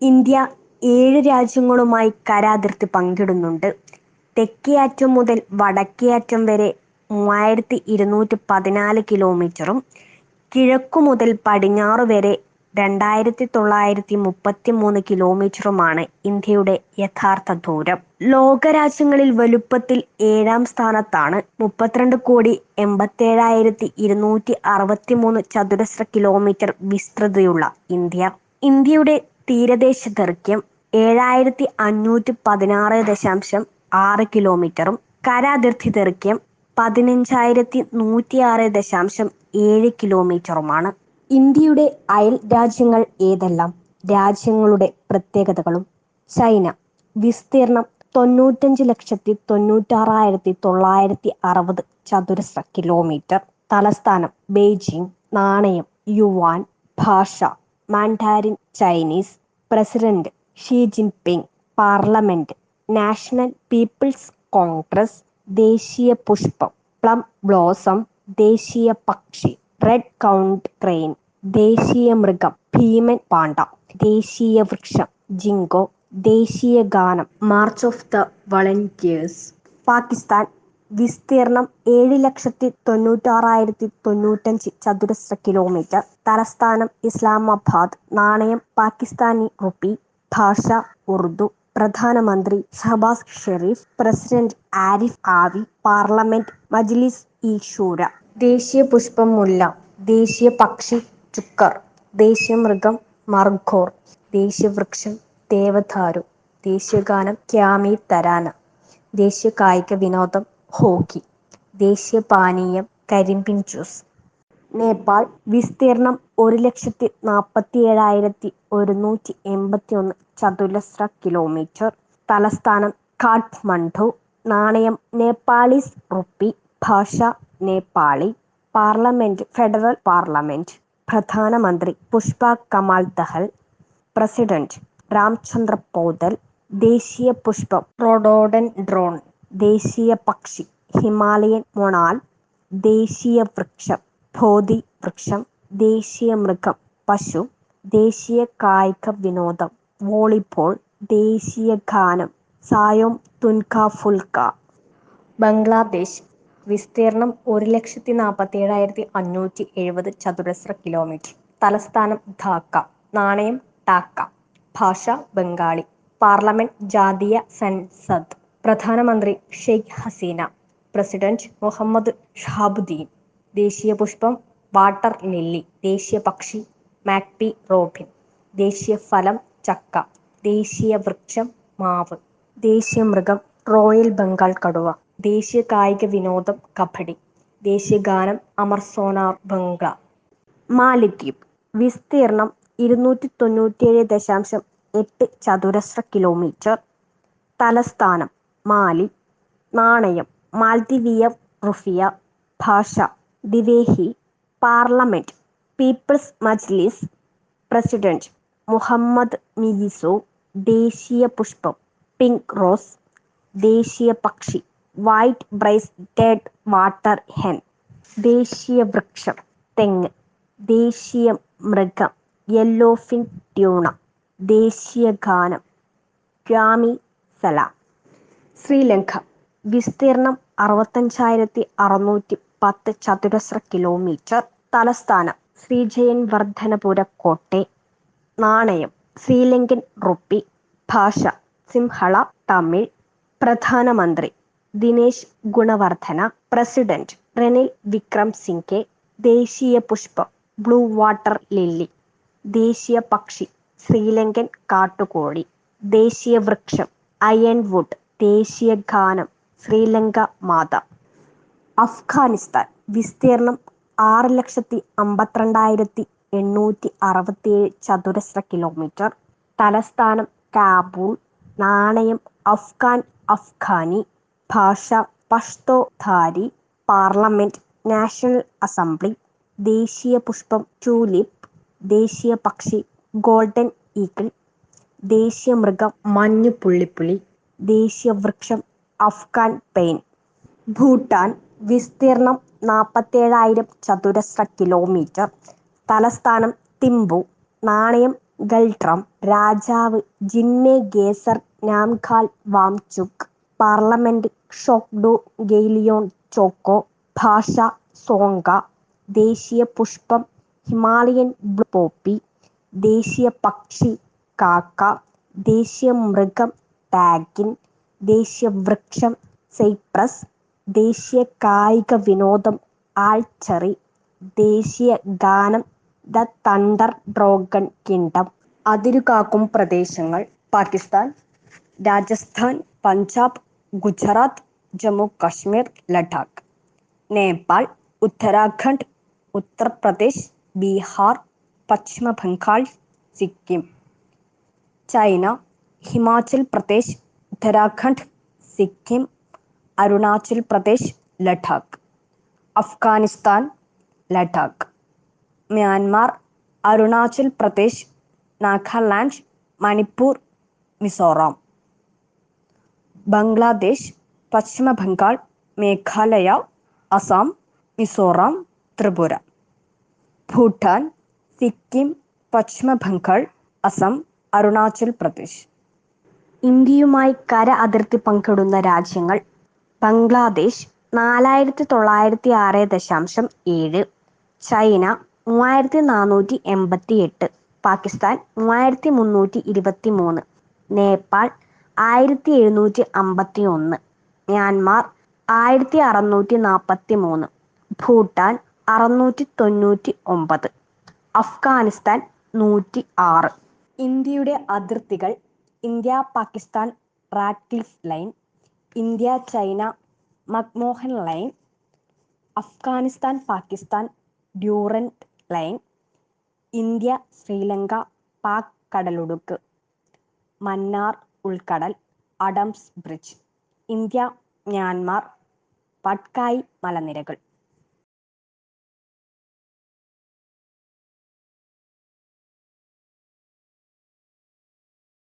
India 7 രാജ്യങ്ങളുമായി കരാതിർത്തി പങ്കിടുന്നുണ്ട്. തെക്കേ അറ്റം മുതൽ വടക്കേ അറ്റം വരെ 3214 കിലോമീറ്ററും കിഴക്കു മുതൽ പടിഞ്ഞാറ് വരെ 2933 കിലോമീറ്ററുമാണ് ഇന്ത്യയുടെ യഥാർത്ഥ ദൂരം. ലോകരാജ്യങ്ങളിൽ വലുപ്പത്തിൽ 7ാം സ്ഥാനത്താണ് 32,87,263 ചതുരശ്ര കിലോമീറ്റർ വിസ്തൃതിയുള്ള ഇന്ത്യ. ഇന്ത്യയുടെ തീരദേശ ദൈർഘ്യം 7516.6 കിലോമീറ്ററും കരാതിർത്തി ദൈർഘ്യം 15,106.7 കിലോമീറ്ററുമാണ്. ഇന്ത്യയുടെ അയൽ രാജ്യങ്ങൾ ഏതെല്ലാം? രാജ്യങ്ങളുടെ പ്രത്യേകതകളും. ചൈന. വിസ്തീർണം 95,96,960 ചതുരശ്ര കിലോമീറ്റർ. തലസ്ഥാനം ബെയ്ജിംഗ്. നാണയം യുവാൻ. ഭാഷ Mandarin Chinese. President Xi Jinping. Parliament National People's Congress. ദേശീയ പുഷ്പം പ്ലം ബ്ലോസം. ദേശീയ പക്ഷി റെഡ് കൗണ്ട് ക്രെയിൻ. ദേശീയ മൃഗം ഭീമൻ പാണ്ട. ദേശീയ വൃക്ഷം ജിങ്കോ. ദേശീയ ഗാനം March of the volunteers. Pakistan. വിസ്തീർണം 7,96,095 ചതുരശ്ര കിലോമീറ്റർ. തലസ്ഥാനം ഇസ്ലാമാബാദ്. നാണയം പാകിസ്ഥാനി റുപ്പി. ഭാഷ ഉറുദു. പ്രധാനമന്ത്രി ഷഹബാസ് ഷെരീഫ്. പ്രസിഡന്റ് ആരിഫ് ആവി. പാർലമെന്റ് മജ്ലിസ് ഇ ശൂര. ദേശീയ പുഷ്പം മുല്ല. ദേശീയ പക്ഷി ചുക്കർ. ദേശീയ മൃഗം മർഘോർ. ദേശീയ വൃക്ഷം ദേവദാരു. ദേശീയഗാനം ക്യാമി തരാന. ദേശീയ കായിക വിനോദം ഹോക്കി. ദേശീയ പാനീയം കരിമ്പിൻ ജ്യൂസ്. നേപ്പാൾ. വിസ്തീർണം 1,47,181 ചതുരശ്ര കിലോമീറ്റർ. തലസ്ഥാനം കാഠ്മണ്ഡു. നാണയം നേപ്പാളീസ് റുപ്പി. ഭാഷ നേപ്പാളി. Parliament federal parliament. പ്രധാനമന്ത്രി പുഷ്പ കമാൽ ദഹൽ. പ്രസിഡന്റ് രാംചന്ദ്ര പൗദൽ. ദേശീയ പുഷ്പം റോഡോഡെൻഡ്രോൺ. ദേശീയ പക്ഷി ഹിമാലയൻ മൊണാൽ. ദേശീയ വൃക്ഷം ബോധി വൃക്ഷം. ദേശീയ മൃഗം പശു. ദേശീയ കായിക വിനോദം വോളിബോൾ. ദേശീയ ഗാനം സായോം തുൻക ഫുൽക. ബംഗ്ലാദേശ്. വിസ്തീർണം 1,47,570 ചതുരശ്ര കിലോമീറ്റർ. തലസ്ഥാനം ധാക്ക. നാണയം ടാക്ക. ഭാഷ ബംഗാളി. പാർലമെന്റ് ജാതീയ സൻസദ്. പ്രധാനമന്ത്രി ഷെയ്ഖ് ഹസീന. പ്രസിഡന്റ് മുഹമ്മദ് ഷഹാബുദ്ദീൻ. ദേശീയ പുഷ്പം വാട്ടർ ലില്ലി. ദേശീയ പക്ഷി മാക്പി റോബിൻ. ദേശീയ ഫലം ചക്ക. ദേശീയ വൃക്ഷം മാവ്. ദേശീയ മൃഗം റോയൽ ബംഗാൾ കടുവ. ദേശീയ കായിക വിനോദം കബഡി. ദേശീയ ഗാനം അമർ സോനാർ ബംഗ്ല. മാലിദ്വീപ്. വിസ്തീർണം 297.8 ചതുരശ്ര കിലോമീറ്റർ. തലസ്ഥാനം മാലി. നാണയം മാൽദ്വീപിയൻ റുഫിയ. ഭാഷ ദിവേഹി. പാർലമെന്റ് പീപ്പിൾസ് മജ്ലിസ്. പ്രസിഡന്റ് മുഹമ്മദ് മിയിസു. ദേശീയ പുഷ്പം പിങ്ക് റോസ്. ദേശീയ പക്ഷി വൈറ്റ് ബ്രേസ്റ്റഡ് വാട്ടർ ഹെൻ. ദേശീയ വൃക്ഷം തെങ്ങ്. ദേശീയ മൃഗം യെല്ലോഫിൻ ട്യൂണ. ദേശീയ ഗാനം ക്യാമി സലാം. ശ്രീലങ്ക. വിസ്തീർണം 65,610 ചതുരശ്ര കിലോമീറ്റർ. തലസ്ഥാനം ശ്രീജയൻവർദ്ധനപുര കോട്ടെ. നാണയം ശ്രീലങ്കൻ റുപ്പി. ഭാഷ സിംഹള തമിഴ്. പ്രധാനമന്ത്രി ദിനേശ് ഗുണവർദ്ധന. പ്രസിഡന്റ് റെനിൽ വിക്രം സിംഗെ. ദേശീയ പുഷ്പം ബ്ലൂ വാട്ടർ ലില്ലി. ദേശീയ പക്ഷി ശ്രീലങ്കൻ കാട്ടുകോഴി. ദേശീയ വൃക്ഷം അയൺവുഡ്. ദേശീയ ഗാനം ശ്രീലങ്ക മാത. അഫ്ഗാനിസ്ഥാൻ. വിസ്തീർണം 6,52,867 ചതുരശ്ര കിലോമീറ്റർ. തലസ്ഥാനം കാബൂൾ. നാണയം അഫ്ഗാൻ അഫ്ഘാനി. ഭാഷ Pashto Dari. Parliament national assembly. ദേശീയ പുഷ്പം ട്യൂലിപ്പ്. ദേശീയ പക്ഷി ഗോൾഡൻ ഈഗിൾ. ദേശീയ മൃഗം മഞ്ഞു പുള്ളിപ്പുലി. ദേശീയ വൃക്ഷം അഫ്ഗാൻ പെയിൻ. ഭൂട്ടാൻ. വിസ്തീർണം 47,000 ചതുരശ്ര കിലോമീറ്റർ. തലസ്ഥാനം തിമ്പു. നാണയം ഗൾട്രം, രാജാവ് ജിന്നെ ഗേസർ നാംഖാൽ വാംചുക്, പാർലമെന്റ് ഷോക്ഡു ഗെയിലിയോൺ ചോക്കോ, ഭാഷ സോങ്ഗ, ദേശീയ പുഷ്പം ഹിമാലയൻ ബ്ലൂ പോപ്പി, ദേശീയ പക്ഷി കാക്ക, ദേശീയ മൃഗം പാഗിൻ, ദേശീയ വൃക്ഷം സൈപ്രസ്, ദേശീയ കായിക വിനോദം ആർച്ചറി, ദേശീയ ഗാനം ദ തണ്ടർ ഡ്രോഗൺ കിങ്ഡം. അതിരുകാക്കും പ്രദേശങ്ങൾ പാകിസ്ഥാൻ, രാജസ്ഥാൻ, പഞ്ചാബ്, ഗുജറാത്ത്, ജമ്മു കശ്മീർ, ലഡാക്ക്. നേപ്പാൾ, ഉത്തരാഖണ്ഡ്, ഉത്തർപ്രദേശ്, ബീഹാർ, പശ്ചിമ ബംഗാൾ, സിക്കിം. ചൈന, ഹിമാചൽ പ്രദേശ്, ഉത്തരാഖണ്ഡ്, സിക്കിം, അരുണാചൽ പ്രദേശ്, ലഡാക്ക്. അഫ്ഗാനിസ്ഥാൻ, ലഡാക്ക്. മ്യാൻമാർ, അരുണാചൽ പ്രദേശ്, നാഗാലാൻഡ്, മണിപ്പൂർ, മിസോറാം. ബംഗ്ലാദേശ്, പശ്ചിമ ബംഗാൾ, മേഘാലയ, അസം, മിസോറാം, ത്രിപുര. ഭൂട്ടാൻ, സിക്കിം, പശ്ചിമ ബംഗാൾ, അസം, അരുണാചൽ പ്രദേശ്. ഇന്ത്യയുമായി കര അതിർത്തി പങ്കിടുന്ന രാജ്യങ്ങൾ ബംഗ്ലാദേശ് 4906.7, ചൈന 3488, പാകിസ്ഥാൻ 3323, നേപ്പാൾ 1751, മ്യാൻമാർ 1643, ഭൂട്ടാൻ 699, അഫ്ഗാനിസ്ഥാൻ 106. ഇന്ത്യയുടെ അതിർത്തികൾ India Pakistan Radcliffe line, India China McMahon line, Afghanistan Pakistan Durand line, India Sri Lanka Palk കടലിടുക്ക്, മന്നാർ ഉൾക്കടൽ, Adam's bridge, India Myanmar Patkai മലനിരകൾ.